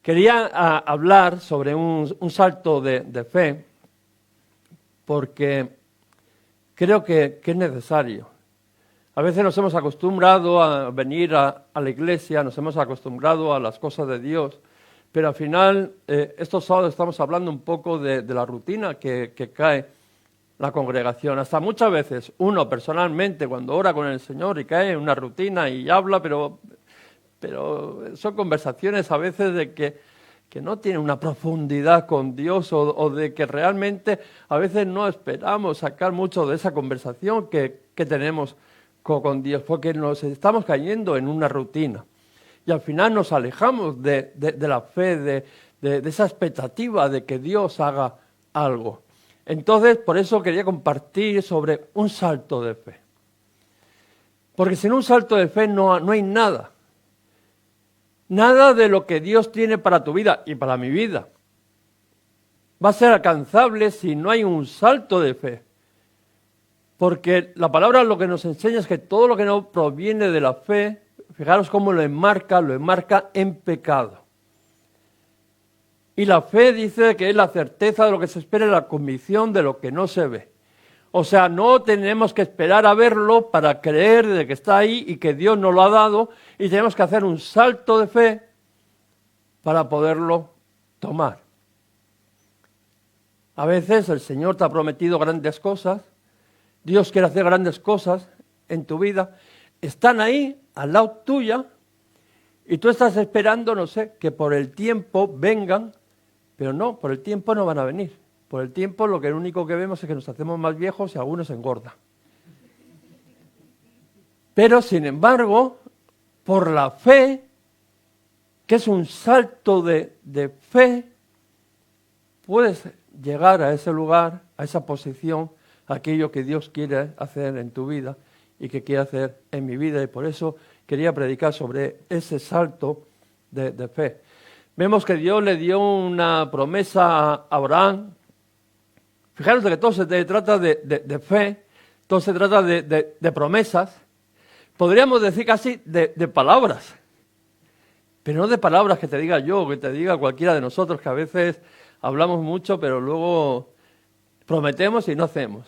Quería hablar sobre un salto de fe, porque creo que es necesario. A veces nos hemos acostumbrado a venir a la iglesia, nos hemos acostumbrado a las cosas de Dios, pero al final, estos sábados estamos hablando un poco de la rutina que cae la congregación. Hasta muchas veces uno personalmente, cuando ora con el Señor y cae en una rutina y habla, pero son conversaciones a veces de que no tienen una profundidad con Dios o de que realmente a veces no esperamos sacar mucho de esa conversación que tenemos con Dios, porque nos estamos cayendo en una rutina y al final nos alejamos de la fe, de esa expectativa de que Dios haga algo. Entonces, por eso quería compartir sobre un salto de fe, porque sin un salto de fe no hay nada. Nada de lo que Dios tiene para tu vida y para mi vida va a ser alcanzable si no hay un salto de fe. Porque la palabra lo que nos enseña es que todo lo que no proviene de la fe, fijaros cómo lo enmarca en pecado. Y la fe dice que es la certeza de lo que se espera y la convicción de lo que no se ve. O sea, no tenemos que esperar a verlo para creer de que está ahí y que Dios nos lo ha dado, y tenemos que hacer un salto de fe para poderlo tomar. A veces el Señor te ha prometido grandes cosas, Dios quiere hacer grandes cosas en tu vida, están ahí al lado tuya y tú estás esperando, no sé, que por el tiempo vengan, pero no, por el tiempo no van a venir. Por el tiempo lo único que vemos es que nos hacemos más viejos y algunos engordan. Pero sin embargo, por la fe, que es un salto de fe, puedes llegar a ese lugar, a esa posición, a aquello que Dios quiere hacer en tu vida y que quiere hacer en mi vida. Y por eso quería predicar sobre ese salto de fe. Vemos que Dios le dio una promesa a Abraham. Fijaros de que todo se trata de fe, todo se trata de promesas, podríamos decir casi de palabras, pero no de palabras que te diga yo, que te diga cualquiera de nosotros, que a veces hablamos mucho, pero luego prometemos y no hacemos.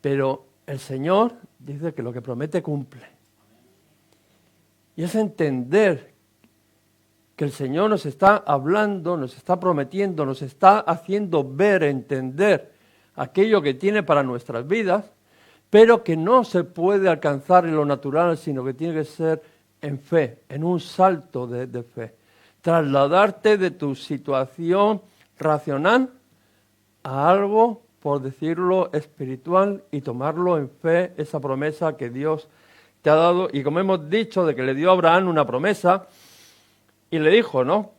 Pero el Señor dice que lo que promete cumple. Y es entender que el Señor nos está hablando, nos está prometiendo, nos está haciendo ver, entender aquello que tiene para nuestras vidas, pero que no se puede alcanzar en lo natural, sino que tiene que ser en fe, en un salto de fe. Trasladarte de tu situación racional a algo, por decirlo, espiritual y tomarlo en fe, esa promesa que Dios te ha dado. Y como hemos dicho, de que le dio a Abraham una promesa, y le dijo, ¿no?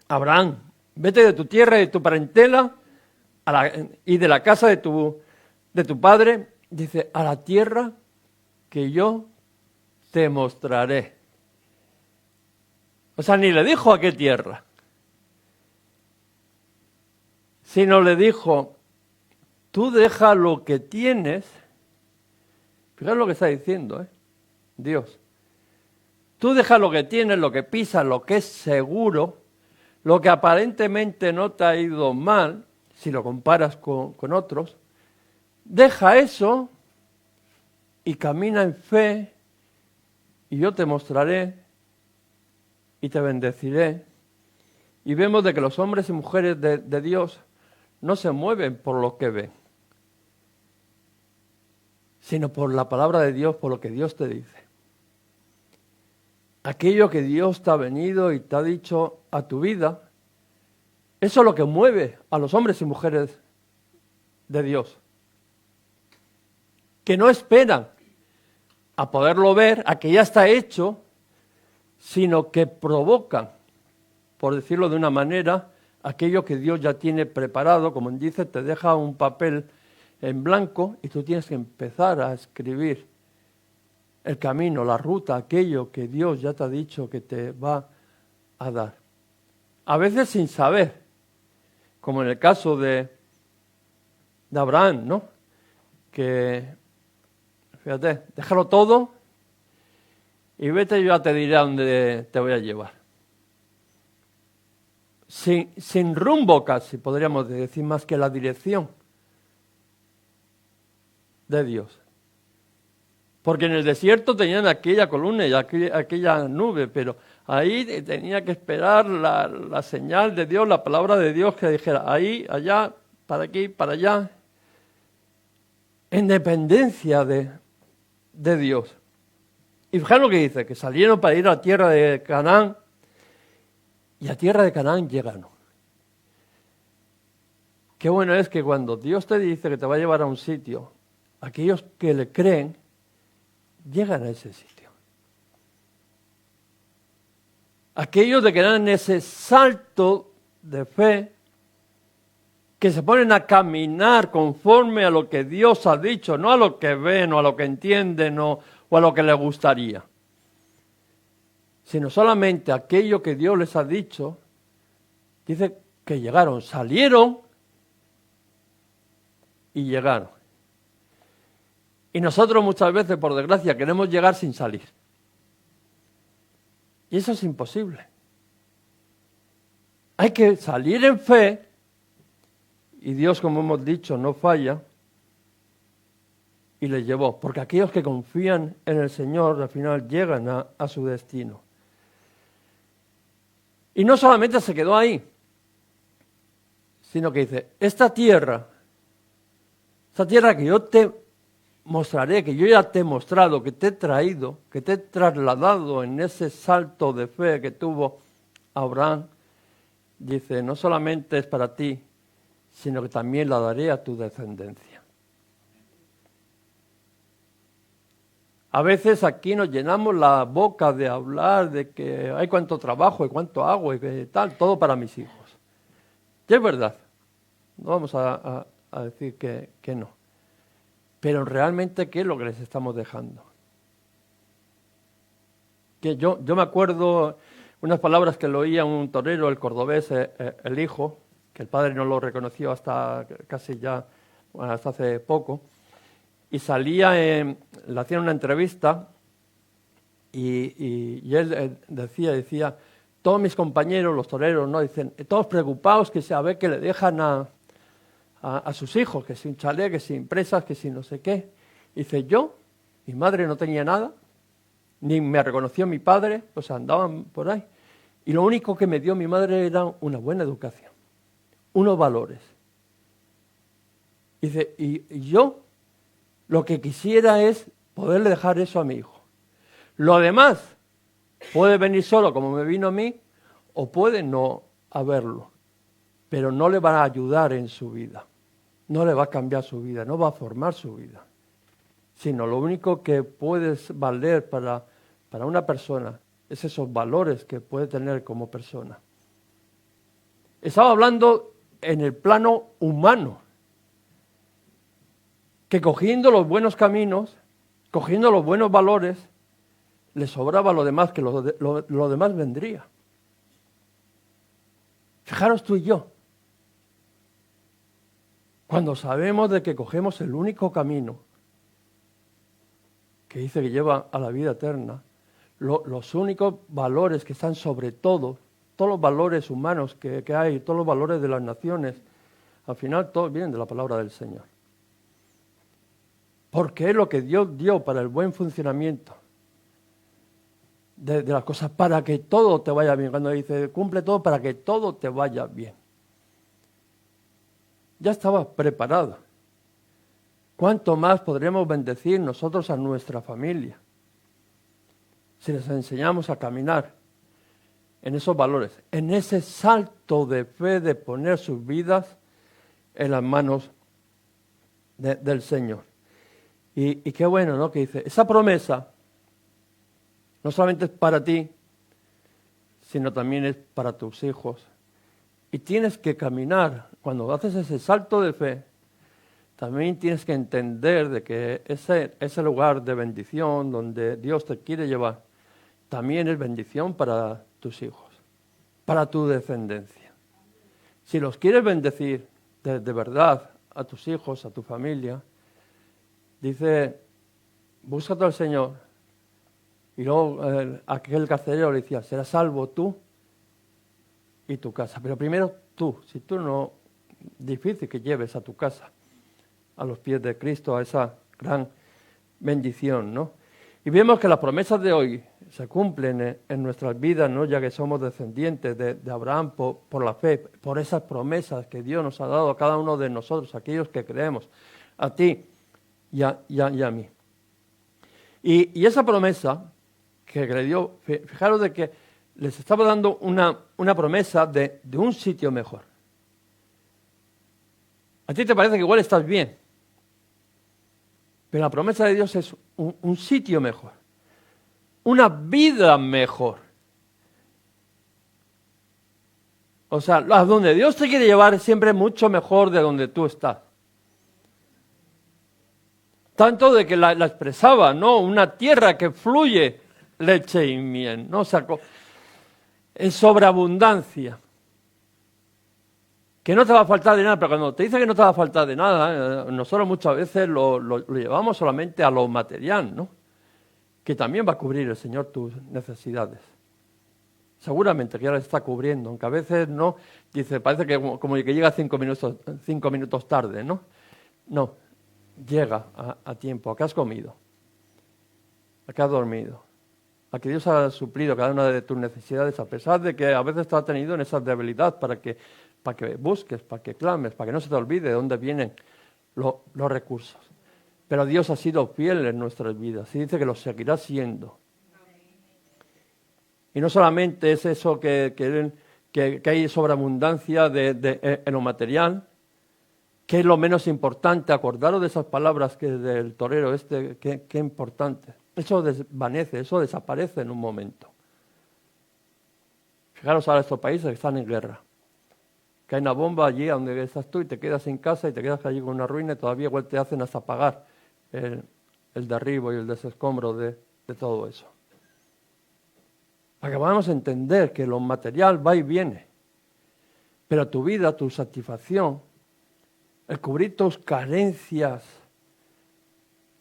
Abraham, vete de tu tierra y de tu parentela y de la casa de tu padre, dice, a la tierra que yo te mostraré. O sea, ni le dijo a qué tierra, sino le dijo, tú deja lo que tienes. Fíjate lo que está diciendo, Dios. Tú deja lo que tienes, lo que pisas, lo que es seguro, lo que aparentemente no te ha ido mal, si lo comparas con otros, deja eso y camina en fe y yo te mostraré y te bendeciré. Y vemos de que los hombres y mujeres de Dios no se mueven por lo que ven, sino por la palabra de Dios, por lo que Dios te dice. Aquello que Dios te ha venido y te ha dicho a tu vida, eso es lo que mueve a los hombres y mujeres de Dios. Que no esperan a poderlo ver, a que ya está hecho, sino que provocan, por decirlo de una manera, aquello que Dios ya tiene preparado. Como dice, te deja un papel en blanco y tú tienes que empezar a escribir el camino, la ruta, aquello que Dios ya te ha dicho que te va a dar. A veces sin saber, como en el caso de Abraham, ¿no? Que, fíjate, déjalo todo y vete, yo ya te diré a dónde te voy a llevar. sin rumbo casi, podríamos decir, más que la dirección de Dios. Porque en el desierto tenían aquella columna y aquella nube, pero ahí tenía que esperar la señal de Dios, la palabra de Dios que dijera ahí, allá, para aquí, para allá, en dependencia de Dios. Y fijaros lo que dice, que salieron para ir a la tierra de Canaán, y a tierra de Canaán llegaron. Qué bueno es que cuando Dios te dice que te va a llevar a un sitio, aquellos que le creen, llegan a ese sitio. Aquellos de que dan ese salto de fe, que se ponen a caminar conforme a lo que Dios ha dicho, no a lo que ven o a lo que entienden o a lo que les gustaría, sino solamente aquello que Dios les ha dicho. Dice que llegaron, salieron y llegaron. Y nosotros muchas veces, por desgracia, queremos llegar sin salir. Y eso es imposible. Hay que salir en fe, y Dios, como hemos dicho, no falla, y les llevó. Porque aquellos que confían en el Señor, al final llegan a su destino. Y no solamente se quedó ahí, sino que dice, esta tierra que yo te mostraré, que yo ya te he mostrado, que te he traído, que te he trasladado en ese salto de fe que tuvo Abraham, dice, no solamente es para ti, sino que también la daré a tu descendencia. A veces aquí nos llenamos la boca de hablar de que hay cuánto trabajo y cuánto hago y que tal, todo para mis hijos. Y es verdad, no vamos a decir que no. Pero realmente, ¿qué es lo que les estamos dejando? Que yo me acuerdo unas palabras que le oía un torero, el cordobés, el hijo, que el padre no lo reconoció hasta casi ya, hasta hace poco, y salía, le hacían una entrevista y él decía, todos mis compañeros, los toreros, ¿no? Dicen, todos preocupados que se ve que le dejan a sus hijos, que sin chalet, que sin presas, que sin no sé qué. Dice, mi madre no tenía nada, ni me reconoció mi padre, o sea, andaban por ahí. Y lo único que me dio mi madre era una buena educación, unos valores. Dice, y yo lo que quisiera es poderle dejar eso a mi hijo. Lo demás puede venir solo como me vino a mí, o puede no haberlo, pero no le va a ayudar en su vida. No le va a cambiar su vida, no va a formar su vida. Sino lo único que puede valer para una persona es esos valores que puede tener como persona. Estaba hablando en el plano humano, que cogiendo los buenos caminos, cogiendo los buenos valores, le sobraba lo demás, que lo demás vendría. Fijaros tú y yo. Cuando sabemos de que cogemos el único camino que dice que lleva a la vida eterna, los únicos valores que están sobre todo, todos los valores humanos que hay, todos los valores de las naciones, al final todos vienen de la palabra del Señor. Porque es lo que Dios dio para el buen funcionamiento de las cosas, para que todo te vaya bien. Cuando dice, cumple todo para que todo te vaya bien. Ya estaba preparado. ¿Cuánto más podremos bendecir nosotros a nuestra familia si les enseñamos a caminar en esos valores, en ese salto de fe de poner sus vidas en las manos del Señor? Y qué bueno, ¿no? Que dice, esa promesa no solamente es para ti, sino también es para tus hijos. Y tienes que caminar, cuando haces ese salto de fe, también tienes que entender de que ese lugar de bendición donde Dios te quiere llevar, también es bendición para tus hijos, para tu descendencia. Si los quieres bendecir de verdad a tus hijos, a tu familia, dice, búscate al Señor. Y luego aquel carcelero le decía, ¿serás salvo tú y tu casa. Pero primero tú, si tú no, difícil que lleves a tu casa a los pies de Cristo, a esa gran bendición, ¿no? Y vemos que las promesas de hoy se cumplen en nuestras vidas, ¿no? Ya que somos descendientes de Abraham por la fe, por esas promesas que Dios nos ha dado a cada uno de nosotros, aquellos que creemos, a ti y a mí. Y esa promesa que le dio, fijaros de que les estaba dando una promesa de un sitio mejor. A ti te parece que igual estás bien, pero la promesa de Dios es un sitio mejor, una vida mejor. O sea, a donde Dios te quiere llevar es siempre mucho mejor de donde tú estás. Tanto de que la expresaba, ¿no? Una tierra que fluye leche y miel, ¿no? O sea, en sobreabundancia. Que no te va a faltar de nada, pero cuando te dice que no te va a faltar de nada, nosotros muchas veces lo llevamos solamente a lo material, ¿no? Que también va a cubrir el Señor tus necesidades. Seguramente que ya las está cubriendo, aunque a veces no, dice, parece que como que llega 5 minutos tarde, ¿no? No, llega a tiempo, a que has comido, a que has dormido, a que Dios ha suplido cada una de tus necesidades, a pesar de que a veces te ha tenido en esa debilidad para que busques, para que clames, para que no se te olvide de dónde vienen los recursos. Pero Dios ha sido fiel en nuestras vidas y dice que lo seguirá siendo. Y no solamente es eso que hay sobreabundancia en lo material, que es lo menos importante. Acordaros de esas palabras que del torero qué importante. Eso desvanece, eso desaparece en un momento. Fijaros ahora estos países que están en guerra. Que hay una bomba allí donde estás tú y te quedas en casa y te quedas allí con una ruina y todavía igual te hacen hasta pagar el derribo y el desescombro de todo eso. Para que podamos entender que lo material va y viene, pero tu vida, tu satisfacción, el cubrir tus carencias,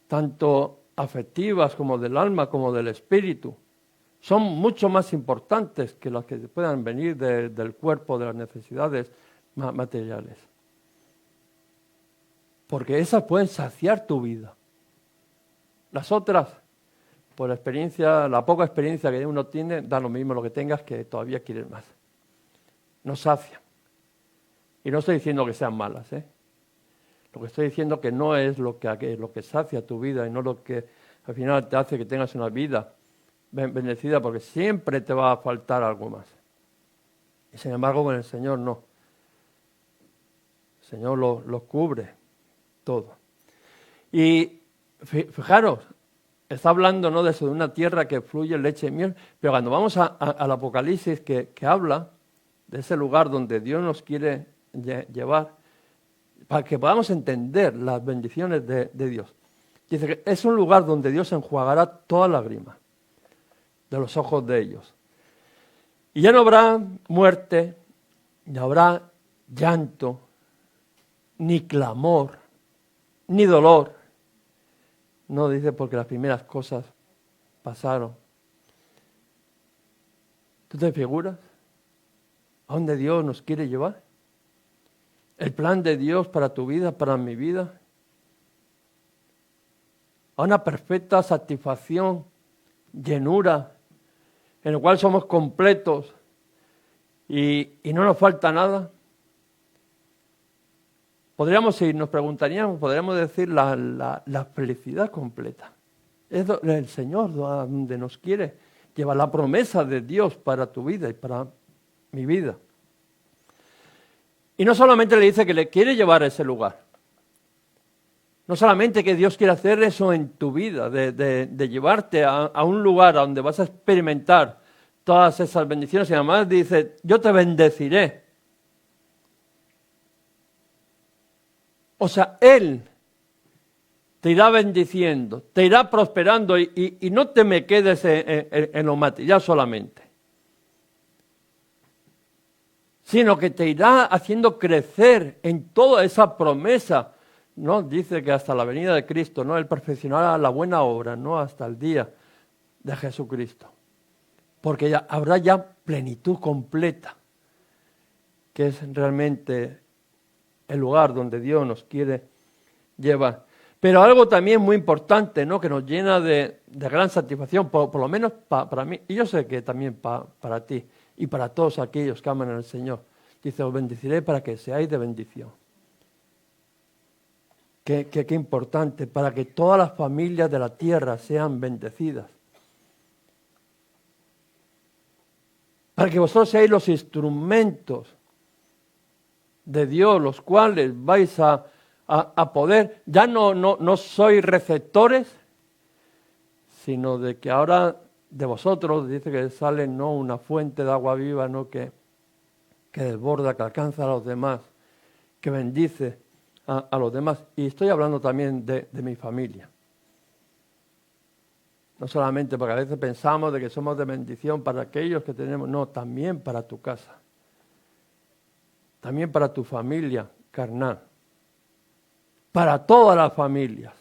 tanto afectivas como del alma como del espíritu, son mucho más importantes que las que puedan venir del cuerpo, de las necesidades materiales. Porque esas pueden saciar tu vida. Las otras, por la experiencia, la poca experiencia que uno tiene, da lo mismo lo que tengas, que todavía quieres más. No sacian. Y no estoy diciendo que sean malas, ¿eh? Lo que estoy diciendo que no es lo que sacia tu vida y no lo que al final te hace que tengas una vida bendecida, porque siempre te va a faltar algo más. Y sin embargo con el Señor no. El Señor lo cubre todo. Y fijaros, está hablando, ¿no?, de una tierra que fluye leche y miel, pero cuando vamos al Apocalipsis que habla de ese lugar donde Dios nos quiere llevar, para que podamos entender las bendiciones de Dios. Dice que es un lugar donde Dios enjuagará toda lágrima de los ojos de ellos. Y ya no habrá muerte, ni habrá llanto, ni clamor, ni dolor. No dice porque las primeras cosas pasaron. ¿Tú te figuras a dónde Dios nos quiere llevar? El plan de Dios para tu vida, para mi vida. A una perfecta satisfacción, llenura, en el cual somos completos y no nos falta nada. Podríamos, si nos preguntaríamos, podríamos decir la felicidad completa. Es el Señor donde nos quiere llevar, la promesa de Dios para tu vida y para mi vida. Y no solamente le dice que le quiere llevar a ese lugar. No solamente que Dios quiere hacer eso en tu vida, de llevarte a un lugar donde vas a experimentar todas esas bendiciones, y además dice, yo te bendeciré. O sea, Él te irá bendiciendo, te irá prosperando y no te me quedes en lo material solamente, sino que te irá haciendo crecer en toda esa promesa, ¿no? Dice que hasta la venida de Cristo, ¿no? Él perfeccionará la buena obra, ¿no? Hasta el día de Jesucristo. Porque habrá ya plenitud completa que es realmente el lugar donde Dios nos quiere llevar. Pero algo también muy importante, ¿no?, que nos llena de gran satisfacción, por lo menos para mí, y yo sé que también para ti y para todos aquellos que aman al Señor. Dice, os bendeciré para que seáis de bendición. Qué importante, para que todas las familias de la tierra sean bendecidas. Para que vosotros seáis los instrumentos de Dios, los cuales vais a poder, ya no sois receptores, sino de que ahora de vosotros, dice que sale no una fuente de agua viva, no que desborda, que alcanza a los demás, que bendice a los demás. Y estoy hablando también de mi familia. No solamente porque a veces pensamos de que somos de bendición para aquellos que tenemos, no, también para tu casa. También para tu familia carnal. Para todas las familias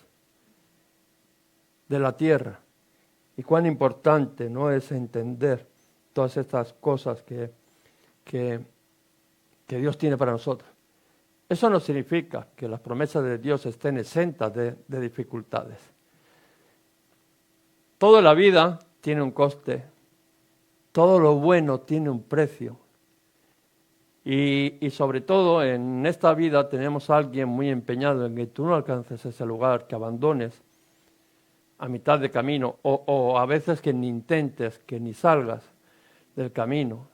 de la tierra. Y cuán importante no es entender todas estas cosas que Dios tiene para nosotros. Eso no significa que las promesas de Dios estén exentas de dificultades. Toda la vida tiene un coste, todo lo bueno tiene un precio. Y sobre todo en esta vida tenemos a alguien muy empeñado en que tú no alcances ese lugar, que abandones a mitad de camino, o a veces que ni intentes, que ni salgas del camino.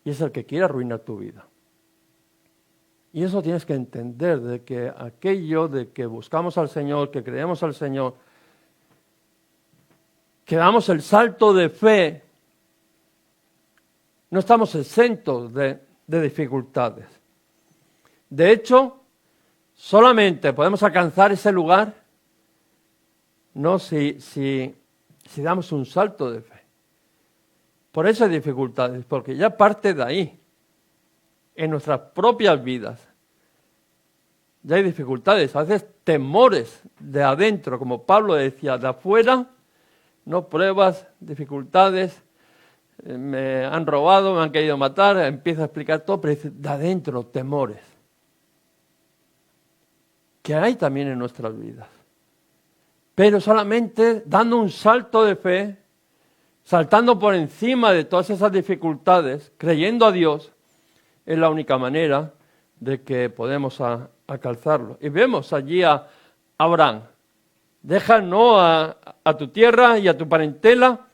Y es el que quiere arruinar tu vida. Y eso tienes que entender, de que aquello de que buscamos al Señor, que creemos al Señor, que damos el salto de fe, no estamos exentos de dificultades. De hecho, solamente podemos alcanzar ese lugar, no si damos un salto de fe. Por eso hay dificultades, porque ya parte de ahí, en nuestras propias vidas, ya hay dificultades, a veces temores de adentro, como Pablo decía, de afuera, no pruebas, dificultades, me han robado, me han querido matar, empieza a explicar todo, pero dice, de adentro, temores, que hay también en nuestras vidas. Pero solamente dando un salto de fe, saltando por encima de todas esas dificultades, creyendo a Dios, es la única manera de que podemos alcanzarlo. Y vemos allí a Abraham. Deja no a tu tierra y a tu parentela,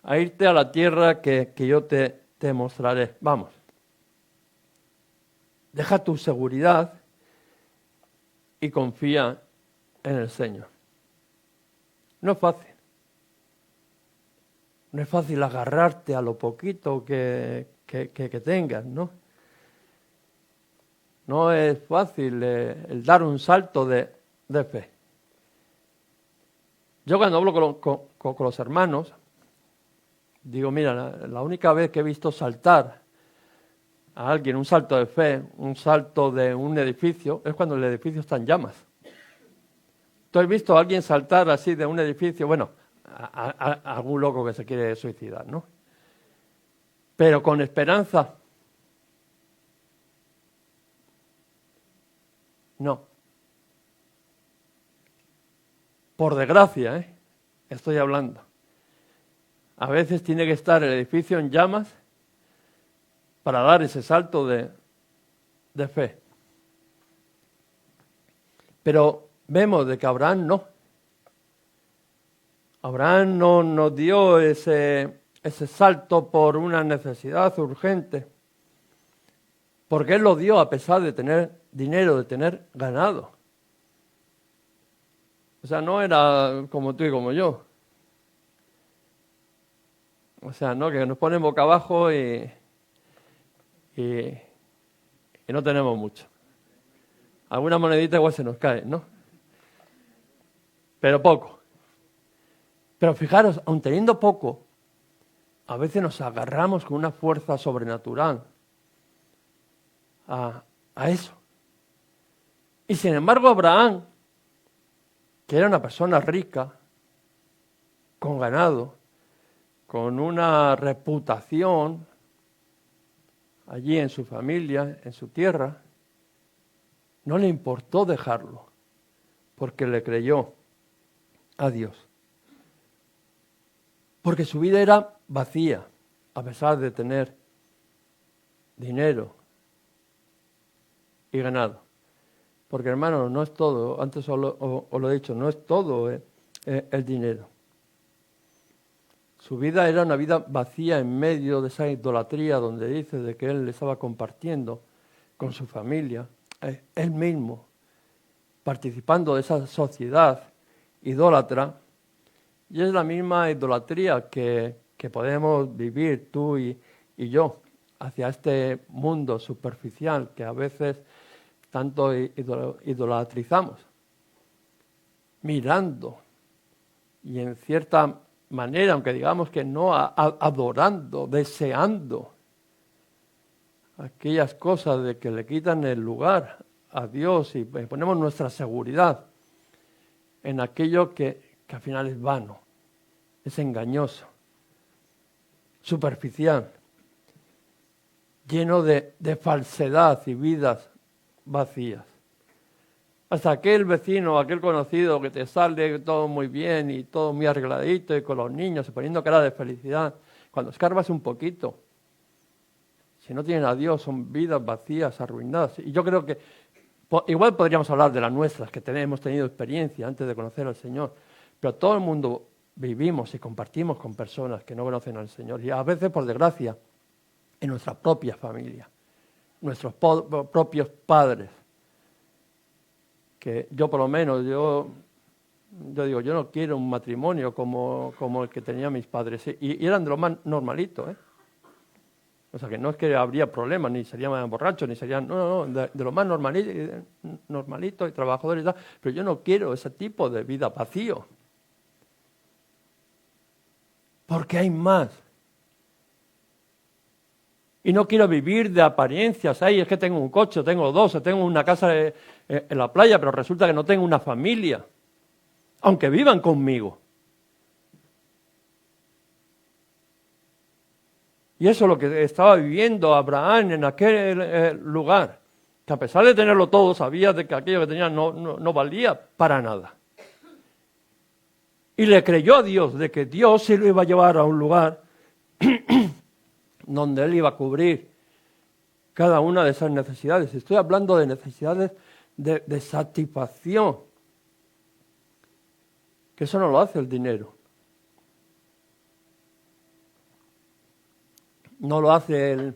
a irte a la tierra que yo te mostraré. Vamos. Deja tu seguridad y confía en el Señor. No es fácil. No es fácil agarrarte a lo poquito que tengas, ¿no? No es fácil el dar un salto de fe. Yo cuando hablo con los hermanos, digo, mira, la única vez que he visto saltar a alguien un salto de fe, un salto de un edificio, es cuando el edificio está en llamas. ¿Tú has visto a alguien saltar así de un edificio? Bueno, a algún loco que se quiere suicidar, ¿no? Pero con esperanza. No. Por desgracia, estoy hablando. A veces tiene que estar el edificio en llamas para dar ese salto de fe. Pero vemos de que Abraham no. Abraham no nos dio ese salto por una necesidad urgente. Porque él lo dio a pesar de tener dinero, de tener ganado. O sea, no era como tú y como yo. O sea, no, que nos ponen boca abajo y no tenemos mucho. Alguna monedita igual se nos cae, ¿no? Pero poco. Pero fijaros, aun teniendo poco, a veces nos agarramos con una fuerza sobrenatural a eso. Y sin embargo, Abraham, que era una persona rica, con ganado, con una reputación, allí en su familia, en su tierra, no le importó dejarlo, porque le creyó a Dios. Porque su vida era vacía, a pesar de tener dinero y ganado. Porque, hermano, no es todo, antes os lo he dicho, no es todo el dinero. Su vida era una vida vacía en medio de esa idolatría donde dice de que él estaba compartiendo con su familia, él mismo, participando de esa sociedad idólatra. Y es la misma idolatría que podemos vivir tú y yo hacia este mundo superficial que a veces tanto idolatrizamos, mirando y en cierta manera, aunque digamos que no, adorando, deseando aquellas cosas de que le quitan el lugar a Dios y ponemos nuestra seguridad en aquello que al final es vano, es engañoso, superficial, lleno de falsedad y vidas vacías. Hasta aquel vecino, aquel conocido que te sale todo muy bien y todo muy arregladito y con los niños y poniendo cara de felicidad, cuando escarbas un poquito, si no tienen a Dios, son vidas vacías, arruinadas. Y yo creo que igual podríamos hablar de las nuestras, que hemos tenido experiencia antes de conocer al Señor, pero todo el mundo vivimos y compartimos con personas que no conocen al Señor, y a veces, por desgracia, en nuestra propia familia, nuestros propios padres, que yo por lo menos, yo digo, yo no quiero un matrimonio como el que tenían mis padres, y eran de lo más normalito, ¿eh? O sea, que no es que habría problemas, ni serían borrachos, ni serían, no, de lo más normalito y trabajadores y tal, pero yo no quiero ese tipo de vida vacío. Porque hay más. Y no quiero vivir de apariencias. Ay, es que tengo un coche, tengo dos, tengo una casa en la playa, pero resulta que no tengo una familia, aunque vivan conmigo. Y eso es lo que estaba viviendo Abraham en aquel lugar, que a pesar de tenerlo todo, sabía de que aquello que tenía no valía para nada. Y le creyó a Dios de que Dios se lo iba a llevar a un lugar donde él iba a cubrir cada una de esas necesidades. Estoy hablando de necesidades de satisfacción, que eso no lo hace el dinero. No lo hace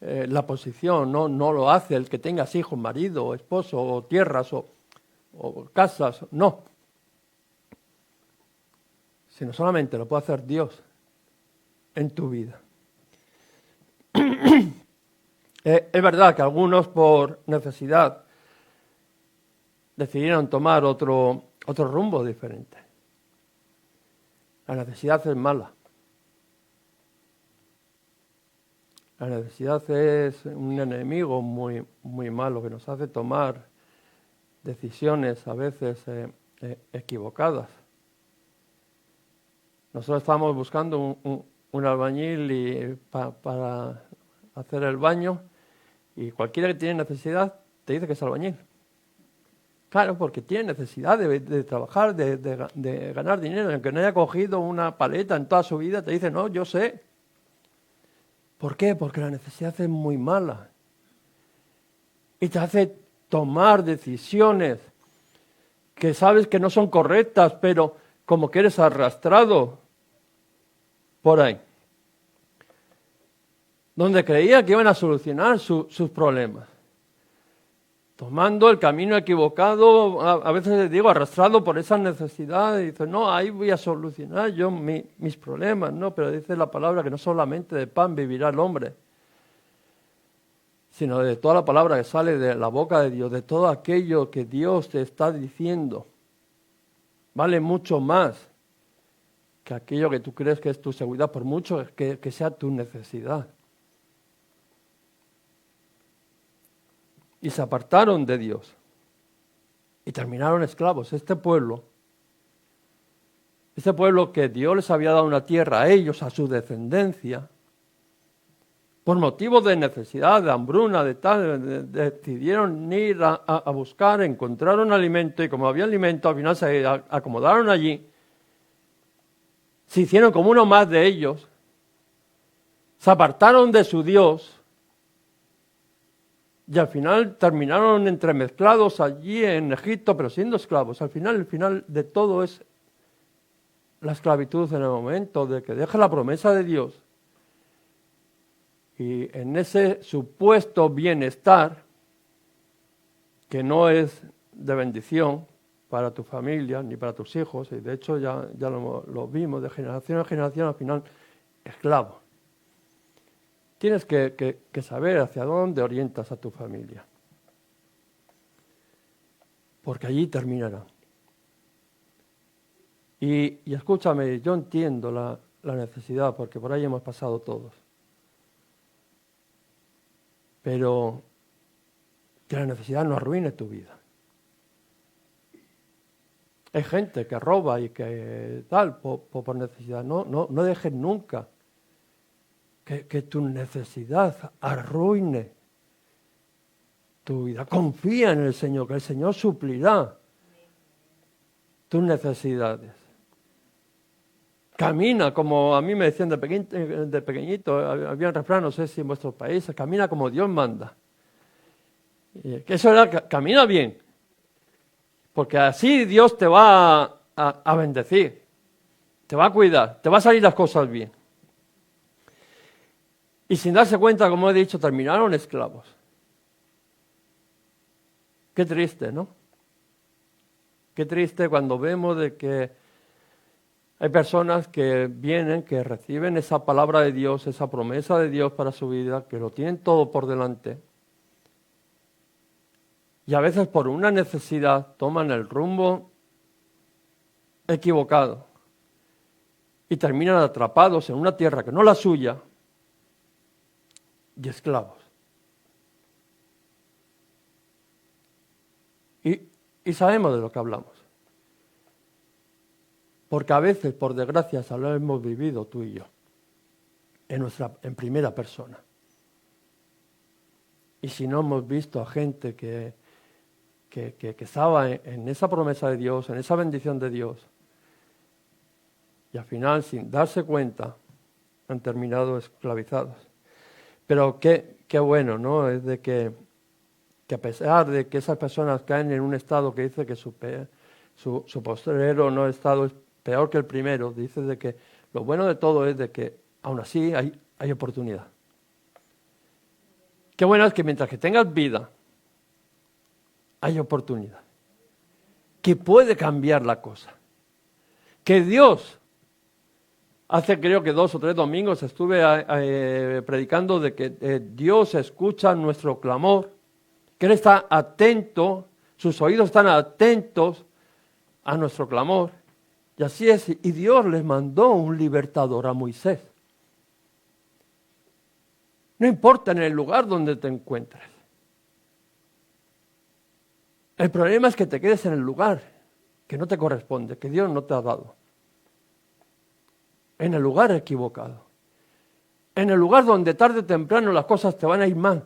la posición, no lo hace el que tengas hijos, marido, esposo, o tierras, o casas, no. Sino solamente lo puede hacer Dios en tu vida. Es verdad que algunos por necesidad decidieron tomar otro rumbo diferente. La necesidad es mala. La necesidad es un enemigo muy, muy malo que nos hace tomar decisiones a veces equivocadas. Nosotros estamos buscando un albañil para hacer el baño, y cualquiera que tiene necesidad te dice que es albañil. Claro, porque tiene necesidad de trabajar, de ganar dinero. Aunque no haya cogido una paleta en toda su vida, te dice, no, yo sé. ¿Por qué? Porque la necesidad es muy mala. Y te hace tomar decisiones que sabes que no son correctas, pero como que eres arrastrado por ahí. Donde creía que iban a solucionar sus problemas. Tomando el camino equivocado, a veces les digo, arrastrado por esas necesidades, y dice, no, ahí voy a solucionar yo mis problemas, ¿no? Pero dice la palabra que no solamente de pan vivirá el hombre, sino de toda la palabra que sale de la boca de Dios, de todo aquello que Dios te está diciendo. Vale mucho más que aquello que tú crees que es tu seguridad, por mucho que sea tu necesidad. Y se apartaron de Dios y terminaron esclavos. Este pueblo que Dios les había dado una tierra a ellos, a su descendencia, por motivos de necesidad, de hambruna, de tal, decidieron ir a buscar, encontraron alimento y como había alimento, al final se acomodaron allí, se hicieron como uno más de ellos, se apartaron de su Dios y al final terminaron entremezclados allí en Egipto, pero siendo esclavos. Al final, el final de todo es la esclavitud en el momento de que deja la promesa de Dios. Y en ese supuesto bienestar, que no es de bendición para tu familia ni para tus hijos, y de hecho ya lo vimos de generación en generación, al final, esclavo. Tienes que saber hacia dónde orientas a tu familia, porque allí terminarán. Y escúchame, yo entiendo la necesidad, porque por ahí hemos pasado todos. Pero que la necesidad no arruine tu vida. Hay gente que roba y que tal por necesidad. No dejes nunca que tu necesidad arruine tu vida. Confía en el Señor, que el Señor suplirá tus necesidades. Camina como a mí me decían de pequeñito, había un refrán, no sé si en vuestros países, camina como Dios manda. Que eso era, camina bien, porque así Dios te va a bendecir, te va a cuidar, te va a salir las cosas bien. Y sin darse cuenta, como he dicho, terminaron esclavos. Qué triste, ¿no? Qué triste cuando vemos de que hay personas que vienen, que reciben esa palabra de Dios, esa promesa de Dios para su vida, que lo tienen todo por delante. Y a veces por una necesidad toman el rumbo equivocado y terminan atrapados en una tierra que no es la suya y esclavos. Y sabemos de lo que hablamos. Porque a veces, por desgracia, lo hemos vivido tú y yo, en primera persona. Y si no hemos visto a gente que estaba en esa promesa de Dios, en esa bendición de Dios, y al final, sin darse cuenta, han terminado esclavizados. Pero qué bueno, ¿no? Es de que a pesar de que esas personas caen en un estado que dice que su postrero no estado es peor que el primero, dice de que lo bueno de todo es de que aún así hay oportunidad. Qué bueno es que mientras que tengas vida, hay oportunidad. Que puede cambiar la cosa. Que Dios, hace creo que 2 o 3 domingos estuve predicando de que Dios escucha nuestro clamor, que Él está atento, sus oídos están atentos a nuestro clamor. Y así es, y Dios les mandó un libertador a Moisés. No importa en el lugar donde te encuentres. El problema es que te quedes en el lugar que no te corresponde, que Dios no te ha dado. En el lugar equivocado. En el lugar donde tarde o temprano las cosas te van a ir mal.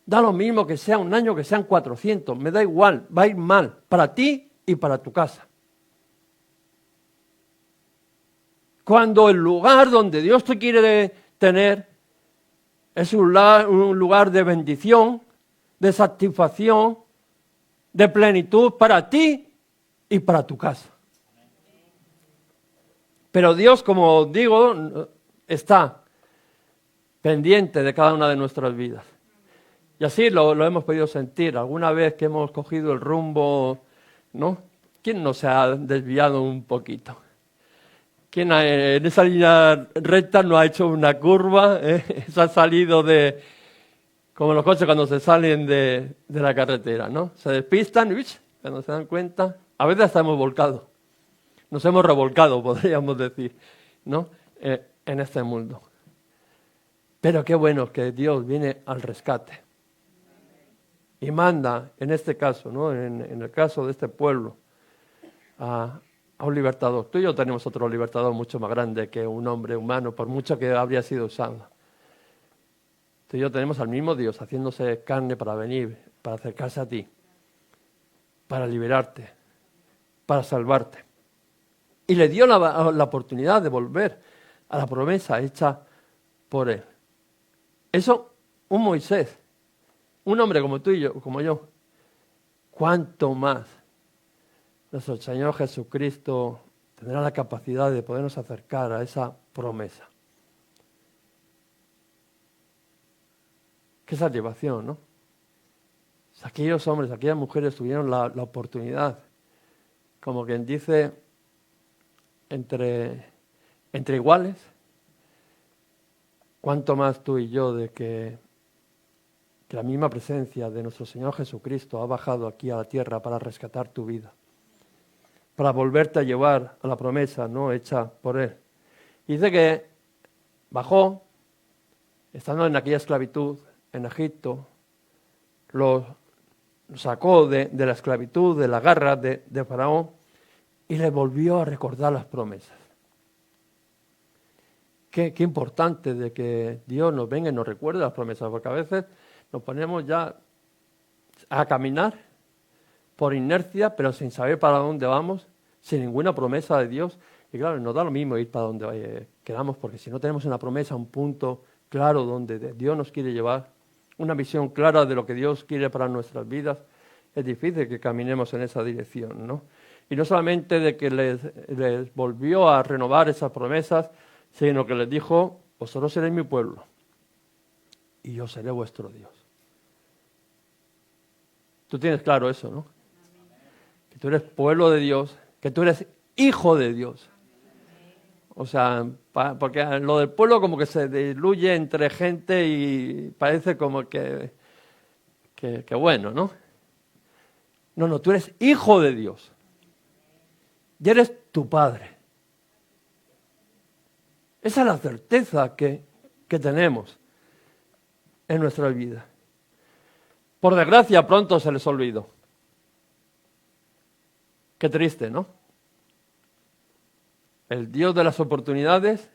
Da lo mismo que sea un año, que sean 400, me da igual, va a ir mal para ti y para tu casa. Cuando el lugar donde Dios te quiere tener es un lugar de bendición, de satisfacción, de plenitud para ti y para tu casa. Pero Dios, como digo, está pendiente de cada una de nuestras vidas. Y así lo hemos podido sentir. Alguna vez que hemos cogido el rumbo, ¿no? ¿Quién no se ha desviado un poquito? ¿Quién en esa línea recta no ha hecho una curva? Se ha salido como los coches cuando se salen de la carretera, ¿no? Se despistan y cuando se dan cuenta, a veces hasta hemos volcado. Nos hemos revolcado, podríamos decir, ¿no? En este mundo. Pero qué bueno que Dios viene al rescate. Y manda, en este caso, ¿no? En el caso de este pueblo, a un libertador. Tú y yo tenemos otro libertador mucho más grande que un hombre humano, por mucho que habría sido usado. Tú y yo tenemos al mismo Dios haciéndose carne para venir, para acercarse a ti, para liberarte, para salvarte. Y le dio la oportunidad de volver a la promesa hecha por él. Eso, un Moisés, un hombre como tú y yo, como yo, ¿cuánto más nuestro Señor Jesucristo tendrá la capacidad de podernos acercar a esa promesa? Qué satisfacción, ¿no? Aquellos hombres, aquellas mujeres tuvieron la oportunidad, como quien dice, entre iguales. Cuánto más tú y yo de que la misma presencia de nuestro Señor Jesucristo ha bajado aquí a la tierra para rescatar tu vida, para volverte a llevar a la promesa no hecha por Él. Y dice que bajó, estando en aquella esclavitud en Egipto, lo sacó de la esclavitud, de la garra de Faraón, y le volvió a recordar las promesas. Qué importante de que Dios nos venga y nos recuerde las promesas, porque a veces nos ponemos ya a caminar por inercia, pero sin saber para dónde vamos, sin ninguna promesa de Dios. Y claro, nos da lo mismo ir para donde queramos, porque si no tenemos una promesa, un punto claro donde Dios nos quiere llevar, una visión clara de lo que Dios quiere para nuestras vidas, es difícil que caminemos en esa dirección, ¿no? Y no solamente de que les volvió a renovar esas promesas, sino que les dijo, vosotros seréis mi pueblo y yo seré vuestro Dios. Tú tienes claro eso, ¿no? Que tú eres pueblo de Dios, que tú eres hijo de Dios. O sea, porque lo del pueblo como que se diluye entre gente y parece como que bueno, ¿no? No, tú eres hijo de Dios. Y eres tu padre. Esa es la certeza que tenemos en nuestra vida. Por desgracia, pronto se les olvidó. Qué triste, ¿no? El Dios de las oportunidades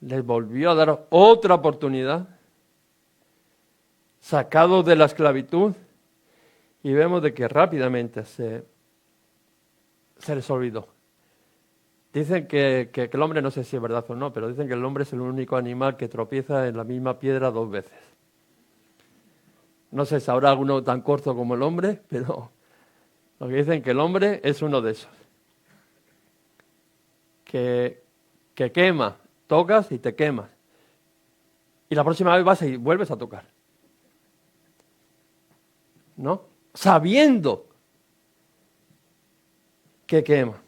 les volvió a dar otra oportunidad, sacados de la esclavitud, y vemos de que rápidamente se les olvidó. Dicen que el hombre, no sé si es verdad o no, pero dicen que el hombre es el único animal que tropieza en la misma piedra 2 veces. No sé si habrá alguno tan corto como el hombre, pero lo que dicen que el hombre es uno de esos. Que quema, tocas y te quemas. Y la próxima vez vas y vuelves a tocar. ¿No? Sabiendo que quema.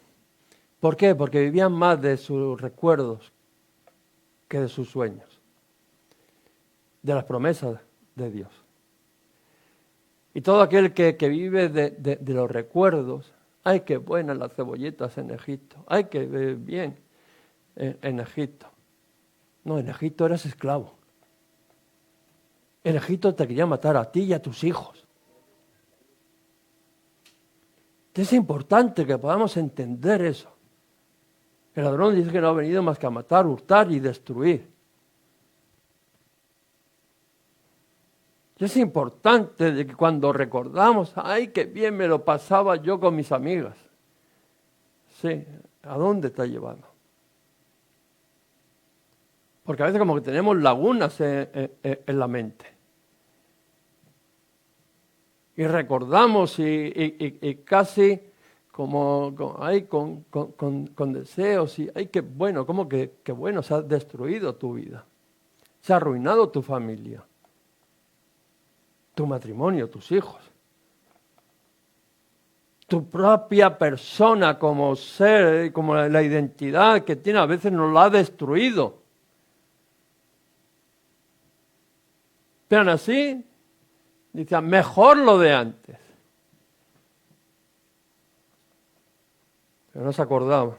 ¿Por qué? Porque vivían más de sus recuerdos que de sus sueños, de las promesas de Dios. Y todo aquel que vive de los recuerdos, ¡ay, qué buenas las cebolletas en Egipto! ¡Ay, qué bien en Egipto! No, en Egipto eras esclavo. En Egipto te querían matar a ti y a tus hijos. Es importante que podamos entender eso. El ladrón dice que no ha venido más que a matar, hurtar y destruir. Y es importante de que cuando recordamos, ¡ay, qué bien me lo pasaba yo con mis amigas! Sí, ¿a dónde te ha llevado? Porque a veces como que tenemos lagunas en la mente. Y recordamos y casi como con deseos y ¡ay, qué bueno! Como que bueno, se ha destruido tu vida. Se ha arruinado tu familia, tu matrimonio, tus hijos. Tu propia persona como ser, como la identidad que tiene, a veces nos la ha destruido. Pero aún así, dice, mejor lo de antes. Pero no se acordaba,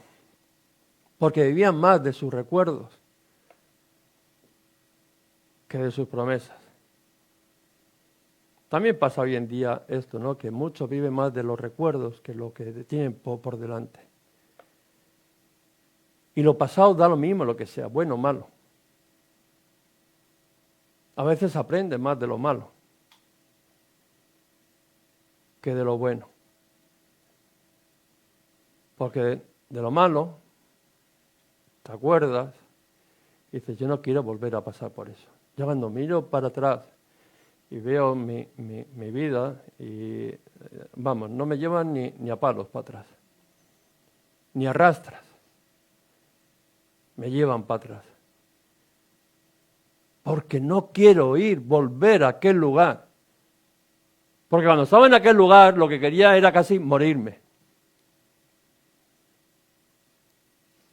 porque vivían más de sus recuerdos que de sus promesas. También pasa hoy en día esto, ¿no? Que muchos viven más de los recuerdos que lo que tienen por delante. Y lo pasado da lo mismo, lo que sea, bueno o malo. A veces aprende más de lo malo que de lo bueno. Porque de lo malo, te acuerdas, y dices, yo no quiero volver a pasar por eso. Yo cuando miro para atrás y veo mi vida, y vamos, no me llevan ni a palos para atrás, ni a rastras, me llevan para atrás. Porque no quiero volver a aquel lugar. Porque cuando estaba en aquel lugar, lo que quería era casi morirme.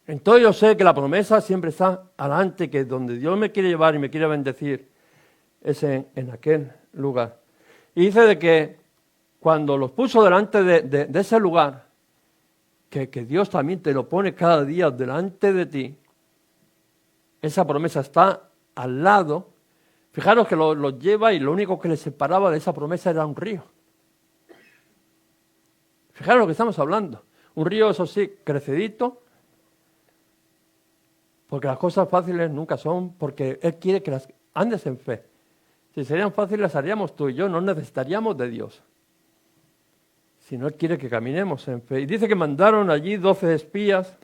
Entonces yo sé que la promesa siempre está adelante, que donde Dios me quiere llevar y me quiere bendecir es en aquel lugar. Y dice de que cuando los puso delante de ese lugar, que Dios también te lo pone cada día delante de ti, esa promesa está al lado. Fijaros que los lleva y lo único que les separaba de esa promesa era un río. Fijaros lo que estamos hablando. Un río, eso sí, crecidito, porque las cosas fáciles nunca son, porque Él quiere que las andes en fe. Si serían fáciles, las haríamos tú y yo, no necesitaríamos de Dios. Sino Él quiere que caminemos en fe. Y dice que mandaron allí 12 espías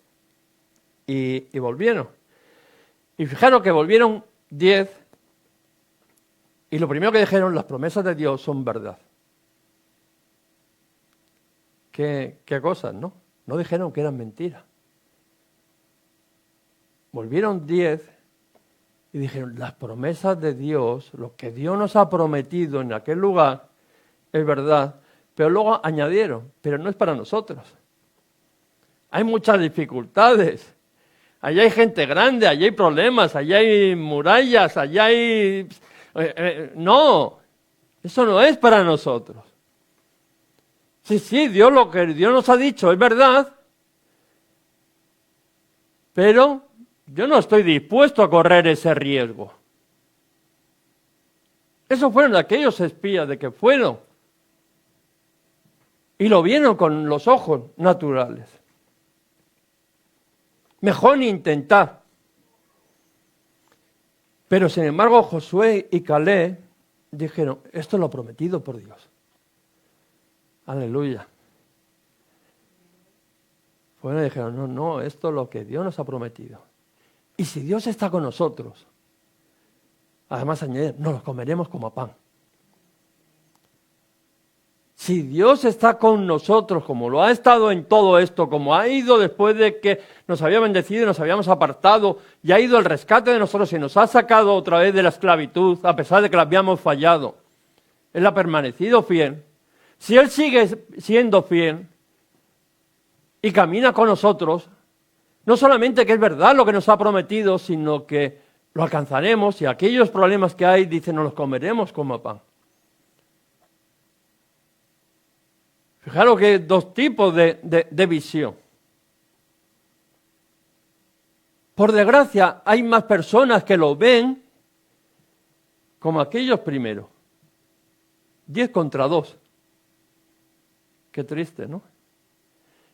y volvieron. Y fijaros que volvieron 10, y lo primero que dijeron, las promesas de Dios son verdad. ¿Qué cosas, no? No dijeron que eran mentiras. Volvieron 10 y dijeron, las promesas de Dios, lo que Dios nos ha prometido en aquel lugar, es verdad. Pero luego añadieron, pero no es para nosotros. Hay muchas dificultades. Allá hay gente grande, allá hay problemas, allá hay murallas, allá hay... no, eso no es para nosotros. Sí, Dios, lo que Dios nos ha dicho es verdad, pero yo no estoy dispuesto a correr ese riesgo. Esos fueron aquellos espías de que fueron y lo vieron con los ojos naturales. Mejor ni intentar. Pero sin embargo Josué y Caleb dijeron, esto es lo prometido por Dios. Aleluya. Bueno, dijeron, no, esto es lo que Dios nos ha prometido. Y si Dios está con nosotros, además añadir, nos lo comeremos como a pan. Si Dios está con nosotros, como lo ha estado en todo esto, como ha ido después de que nos había bendecido y nos habíamos apartado, y ha ido al rescate de nosotros y nos ha sacado otra vez de la esclavitud, a pesar de que la habíamos fallado, Él ha permanecido fiel. Si Él sigue siendo fiel y camina con nosotros, no solamente que es verdad lo que nos ha prometido, sino que lo alcanzaremos y aquellos problemas que hay, dice, nos los comeremos como pan. Fijaros que hay dos tipos de visión. Por desgracia, hay más personas que lo ven como aquellos primeros. 10 contra 2. Qué triste, ¿no?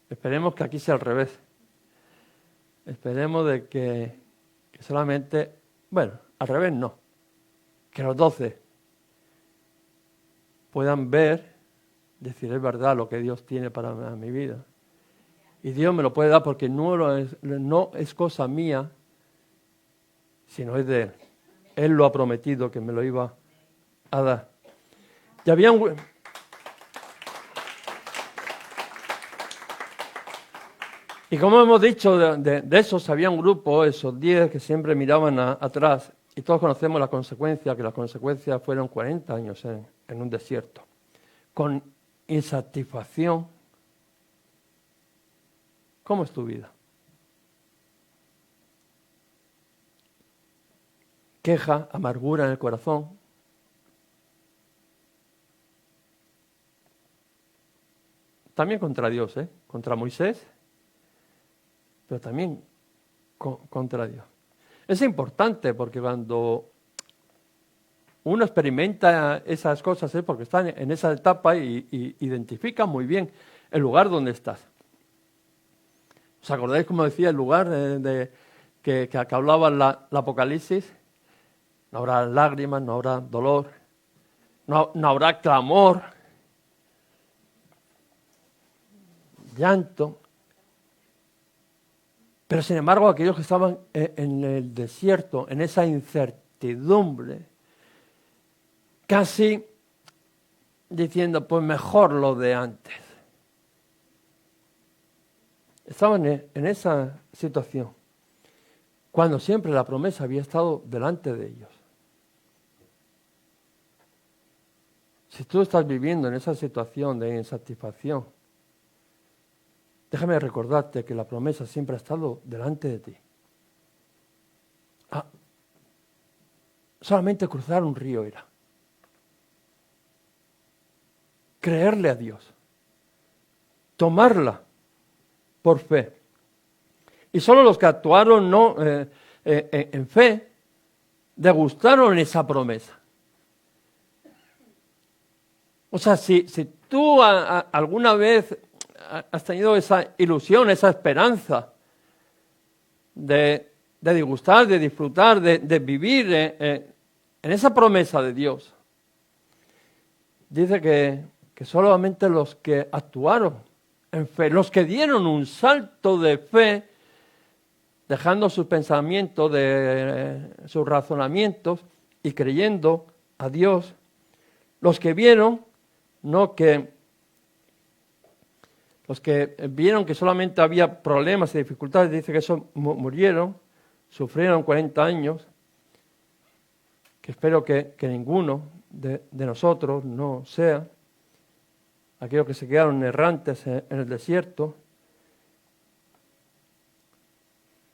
Esperemos que aquí sea al revés. Esperemos de que solamente, bueno, al revés no, que los 12 puedan ver, decir, es verdad lo que Dios tiene para mi vida. Y Dios me lo puede dar porque no es cosa mía, sino es de Él. Él lo ha prometido que me lo iba a dar. Ya habían... Y como hemos dicho, de esos había un grupo, esos 10 que siempre miraban atrás, y todos conocemos la consecuencia, que las consecuencias fueron 40 años en un desierto, con insatisfacción. ¿Cómo es tu vida? Queja, amargura en el corazón. También contra Dios, contra Moisés, pero también contra Dios. Es importante porque cuando uno experimenta esas cosas es porque está en esa etapa y identifica muy bien el lugar donde estás. ¿Os acordáis, como decía, el lugar que hablaba el Apocalipsis? No habrá lágrimas, no habrá dolor, no habrá clamor, llanto. Pero sin embargo, aquellos que estaban en el desierto, en esa incertidumbre, casi diciendo, pues mejor lo de antes. Estaban en esa situación, cuando siempre la promesa había estado delante de ellos. Si tú estás viviendo en esa situación de insatisfacción, déjame recordarte que la promesa siempre ha estado delante de ti. Solamente cruzar un río era. Creerle a Dios. Tomarla por fe. Y solo los que actuaron en fe degustaron esa promesa. O sea, si tú alguna vez has tenido esa ilusión, esa esperanza de degustar, de disfrutar, de vivir en esa promesa de Dios, dice que solamente los que actuaron en fe, los que dieron un salto de fe, dejando sus pensamientos, sus razonamientos y creyendo a Dios, los que vieron, los que vieron que solamente había problemas y dificultades, dice que esos murieron, sufrieron 40 años, que espero que ninguno de nosotros no sea, aquellos que se quedaron errantes en el desierto,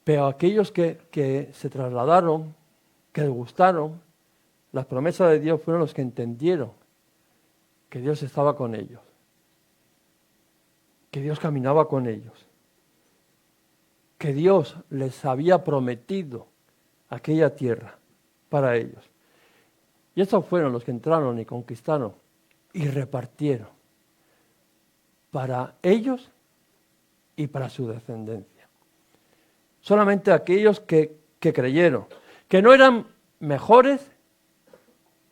pero aquellos que se trasladaron, que degustaron las promesas de Dios, fueron los que entendieron que Dios estaba con ellos, que Dios caminaba con ellos, que Dios les había prometido aquella tierra para ellos. Y estos fueron los que entraron y conquistaron y repartieron para ellos y para su descendencia. Solamente aquellos que creyeron, que no eran mejores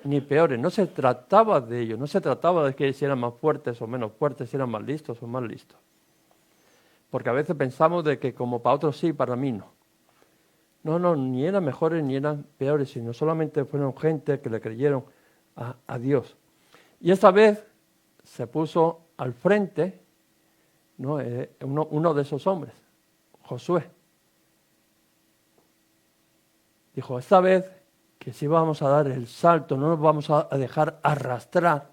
ni peores, no se trataba de ellos, no se trataba de que si eran más fuertes o menos fuertes, si eran más listos o más listos. Porque a veces pensamos de que como para otros sí, para mí no. No, ni eran mejores ni eran peores, sino solamente fueron gente que le creyeron a Dios. Y esta vez se puso al frente, ¿no? Uno de esos hombres, Josué. Dijo, esta vez que sí vamos a dar el salto, no nos vamos a dejar arrastrar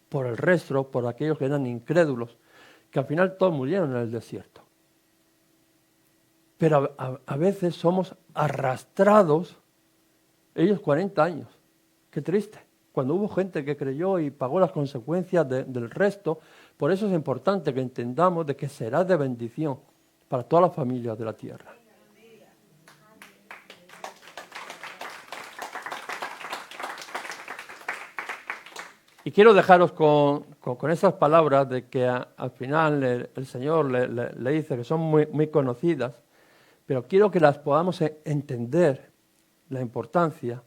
por el resto, por aquellos que eran incrédulos, que al final todos murieron en el desierto. Pero a veces somos arrastrados, ellos 40 años, qué triste, cuando hubo gente que creyó y pagó las consecuencias del resto. Por eso es importante que entendamos de que será de bendición para todas las familias de la tierra. Y quiero dejaros con esas palabras de que al final el Señor le dice que son muy conocidas, pero quiero que las podamos entender la importancia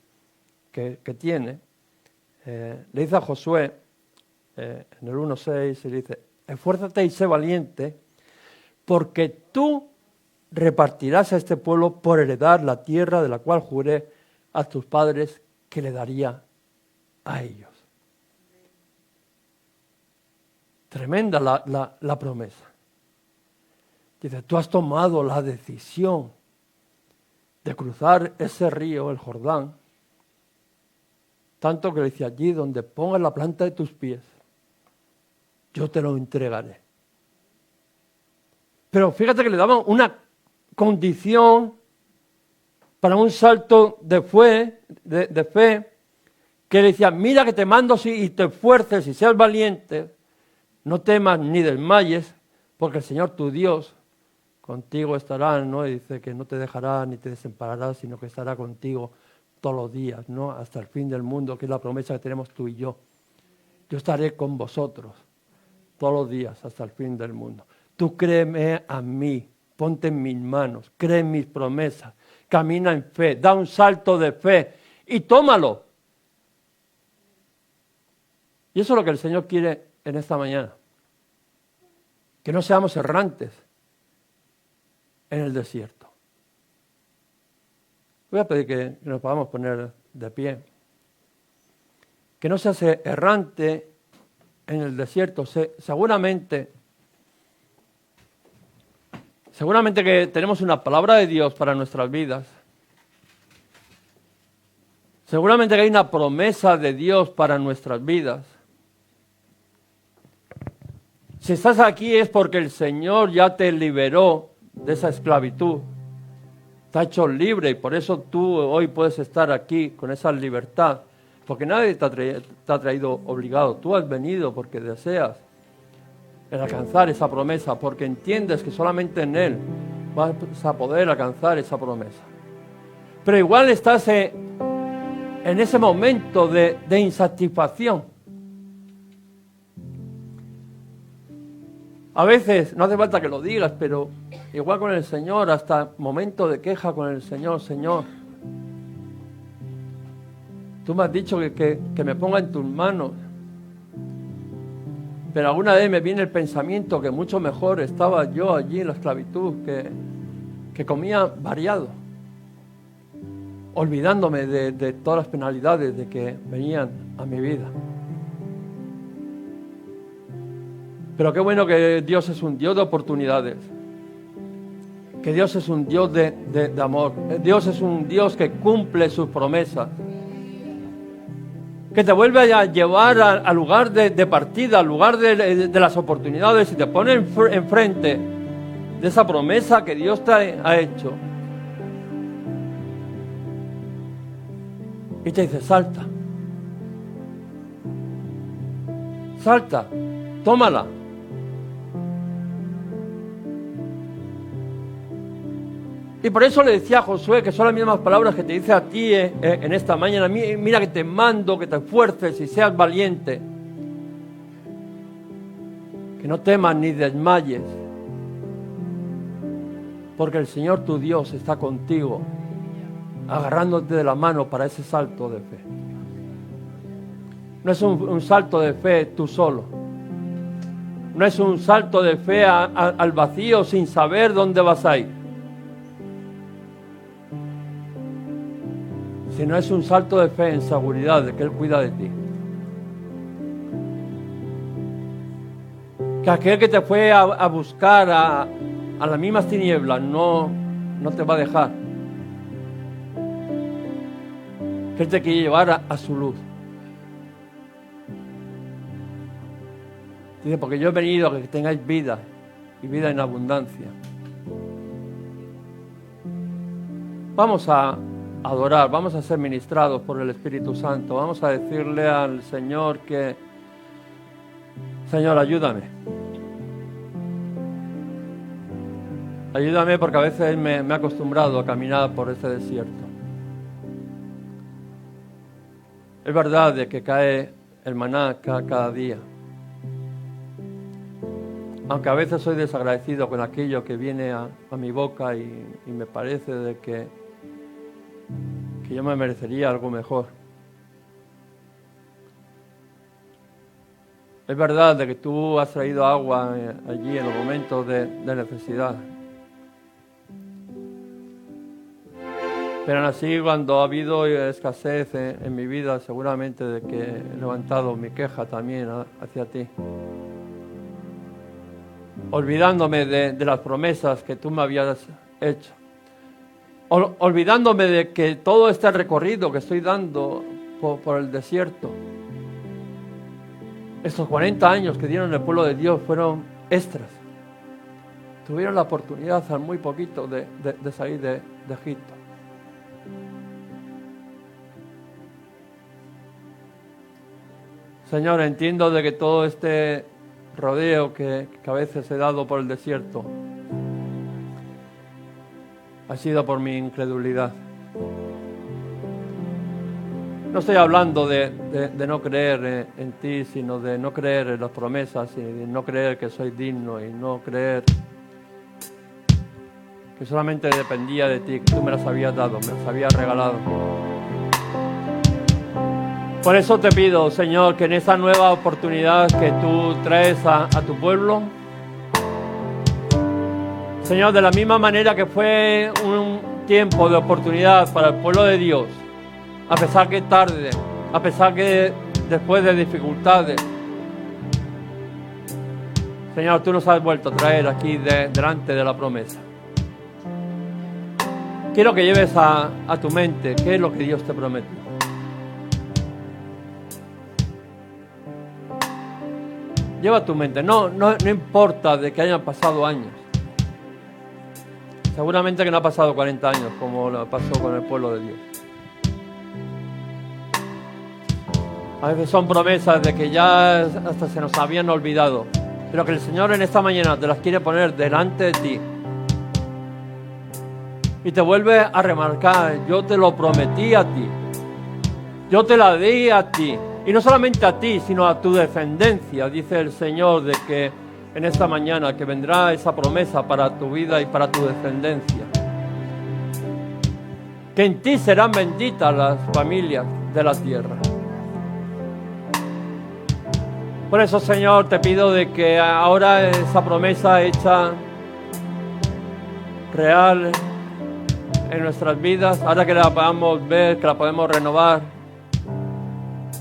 que tiene. Le dice a Josué, en el 1:6, le dice, esfuérzate y sé valiente, porque tú repartirás a este pueblo por heredar la tierra de la cual juré a tus padres que le daría a ellos. Tremenda la promesa. Dice, tú has tomado la decisión de cruzar ese río, el Jordán, tanto que le dice, allí donde pongas la planta de tus pies, yo te lo entregaré. Pero fíjate que le daban una condición para un salto de fe, que le decía, mira que te mando y te esfuerces y seas valiente, no temas ni desmayes, porque el Señor tu Dios contigo estará, ¿no? Y dice que no te dejará ni te desamparará, sino que estará contigo todos los días, ¿no? Hasta el fin del mundo, que es la promesa que tenemos tú y yo. Yo estaré con vosotros todos los días hasta el fin del mundo. Tú créeme a mí, ponte en mis manos, cree en mis promesas, camina en fe, da un salto de fe y tómalo. Y eso es lo que el Señor quiere en esta mañana. Que no seamos errantes en el desierto. Voy a pedir que nos podamos poner de pie. Que no seas errante en el desierto. Seguramente que tenemos una palabra de Dios para nuestras vidas. Seguramente que hay una promesa de Dios para nuestras vidas. Si estás aquí es porque el Señor ya te liberó de esa esclavitud. Te ha hecho libre y por eso tú hoy puedes estar aquí con esa libertad. Porque nadie te ha traído obligado. Tú has venido porque deseas el alcanzar esa promesa, porque entiendes que solamente en Él vas a poder alcanzar esa promesa. Pero igual estás en ese momento de insatisfacción. A veces, no hace falta que lo digas, pero igual con el Señor, hasta momento de queja con el Señor. Señor, tú me has dicho que me ponga en tus manos, pero alguna vez me viene el pensamiento que mucho mejor estaba yo allí en la esclavitud, que comía variado, olvidándome de todas las penalidades de que venían a mi vida. Pero qué bueno que Dios es un Dios de oportunidades, que Dios es un Dios de amor, Dios es un Dios que cumple sus promesas, que te vuelve a llevar al lugar de partida, al lugar de las oportunidades y te pone enfrente de esa promesa que Dios te ha hecho. Y te dice, salta, tómala. Y por eso le decía a Josué, que son las mismas palabras que te dice a ti en esta mañana, mira que te mando, que te esfuerces y seas valiente, que no temas ni desmayes, porque el Señor tu Dios está contigo, agarrándote de la mano para ese salto de fe. No es un salto de fe tú solo, no es un salto de fe al vacío sin saber dónde vas a ir. Sino es un salto de fe en seguridad de que Él cuida de ti. Que aquel que te fue a buscar a las mismas tinieblas no te va a dejar. Que Él te quiere llevar a su luz. Dice, porque yo he venido a que tengáis vida y vida en abundancia. Vamos a adorar, vamos a ser ministrados por el Espíritu Santo, vamos a decirle al Señor que, Señor, ayúdame. Ayúdame porque a veces me he acostumbrado a caminar por este desierto. Es verdad de que cae el maná cada día. Aunque a veces soy desagradecido con aquello que viene a mi boca y me parece de que yo me merecería algo mejor. Es verdad de que tú has traído agua allí en los momentos de necesidad. Pero aún así, cuando ha habido escasez en mi vida, seguramente de que he levantado mi queja también hacia ti. Olvidándome de las promesas que tú me habías hecho. Olvidándome de que todo este recorrido que estoy dando por el desierto, estos 40 años que dieron el pueblo de Dios fueron extras. Tuvieron la oportunidad hace muy poquito de salir de Egipto. Señor, entiendo de que todo este rodeo que a veces he dado por el desierto ha sido por mi incredulidad. No estoy hablando de no creer en ti, sino de no creer en las promesas y de no creer que soy digno y no creer que solamente dependía de ti, que tú me las habías dado, me las habías regalado. Por eso te pido, Señor, que en esa nueva oportunidad que tú traes a tu pueblo, Señor, de la misma manera que fue un tiempo de oportunidad para el pueblo de Dios, a pesar que tarde, a pesar que después de dificultades, Señor, tú nos has vuelto a traer aquí delante de la promesa. Quiero que lleves a tu mente qué es lo que Dios te prometió. Lleva a tu mente, no importa de que hayan pasado años. Seguramente que no ha pasado 40 años como lo pasó con el pueblo de Dios. A veces son promesas de que ya hasta se nos habían olvidado, pero que el Señor en esta mañana te las quiere poner delante de ti. Y te vuelve a remarcar, yo te lo prometí a ti. Yo te la di a ti. Y no solamente a ti, sino a tu descendencia, dice el Señor, de que en esta mañana que vendrá esa promesa para tu vida y para tu descendencia. Que en ti serán benditas las familias de la tierra. Por eso, Señor, te pido de que ahora esa promesa hecha real en nuestras vidas, ahora que la podamos ver, que la podemos renovar,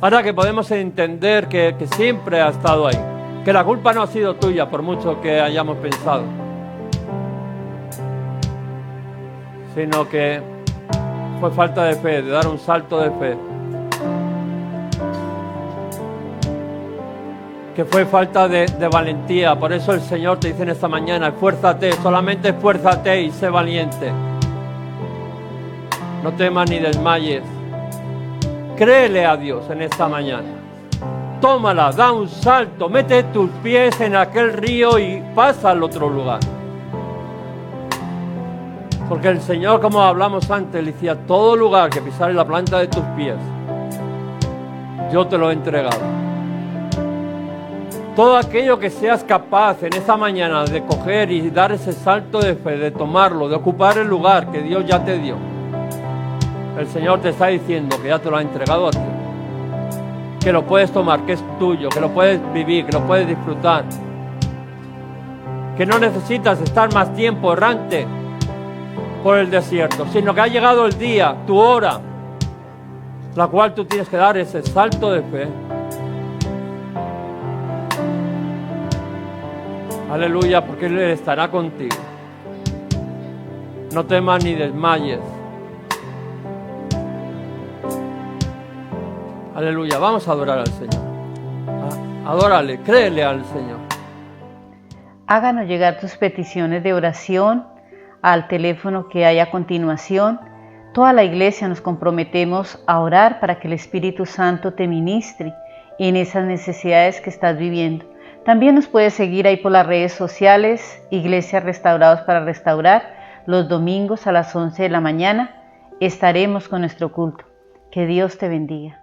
ahora que podemos entender que siempre ha estado ahí, que la culpa no ha sido tuya por mucho que hayamos pensado, sino que fue falta de fe, de dar un salto de fe, que fue falta de valentía. Por eso el Señor te dice en esta mañana, esfuérzate, solamente esfuérzate y sé valiente. No temas ni desmayes. Créele a Dios en esta mañana. Tómala, da un salto, mete tus pies en aquel río y pasa al otro lugar. Porque el Señor, como hablamos antes, le decía, todo lugar que pisare la planta de tus pies, yo te lo he entregado. Todo aquello que seas capaz en esta mañana de coger y dar ese salto de fe, de tomarlo, de ocupar el lugar que Dios ya te dio, el Señor te está diciendo que ya te lo ha entregado a ti, que lo puedes tomar, que es tuyo, que lo puedes vivir, que lo puedes disfrutar, que no necesitas estar más tiempo errante por el desierto, sino que ha llegado el día, tu hora, la cual tú tienes que dar ese salto de fe. Aleluya, porque Él estará contigo. No temas ni desmayes. Aleluya, vamos a adorar al Señor. Adórale, créele al Señor. Háganos llegar tus peticiones de oración al teléfono que hay a continuación. Toda la iglesia nos comprometemos a orar para que el Espíritu Santo te ministre en esas necesidades que estás viviendo. También nos puedes seguir ahí por las redes sociales, Iglesias Restaurados para Restaurar. Los domingos a las 11 de la mañana estaremos con nuestro culto. Que Dios te bendiga.